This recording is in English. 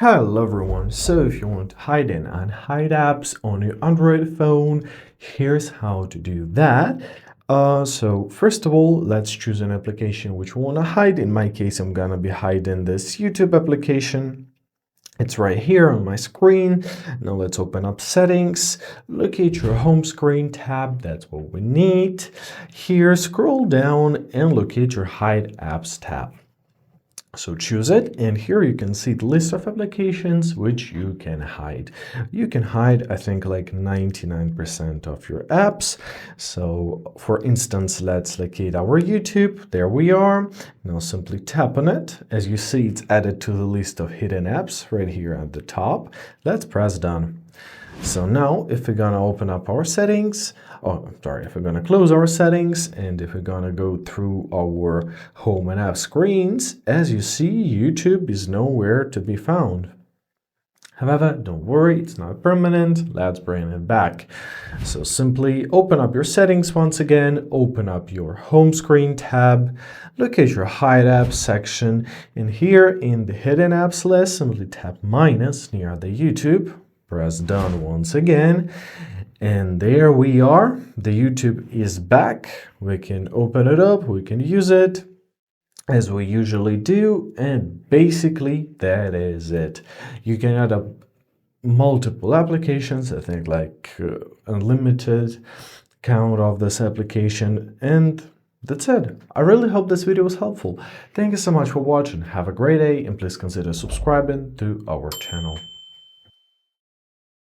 Hello everyone, so if you want to hide and unhide apps on your Android phone, here's how to do that. So first of all, let's choose an application which we want to hide. In my case, I'm gonna be hiding this YouTube application. It's right here on my screen. Now let's open up settings, locate your home screen tab, that's what we need. Here, scroll down and locate your hide apps tab. So choose it, and here you can see the list of applications which you can hide. You can hide, I think, like 99% of your apps. So for instance, let's locate our YouTube. There we are. Now simply tap on it. As you see, it's added to the list of hidden apps right here at the top. Let's press done. So now if we're gonna open up our settings, if we're gonna close our settings, and if we're gonna go through our home and app screens, as you see, YouTube is nowhere to be found. However, don't worry, it's not permanent. Let's bring it back. So simply open up your settings once again, open up your home screen tab, locate your hide apps section, and here in the hidden apps list, simply tap minus near the YouTube. Press done once again, and there we are. The YouTube is back. We can open it up, we can use it as we usually do, and basically that is it. You can add up multiple applications, I think like unlimited count of this application, and that's it. I really hope this video was helpful. Thank you so much for watching. Have a great day, and please consider subscribing to our channel.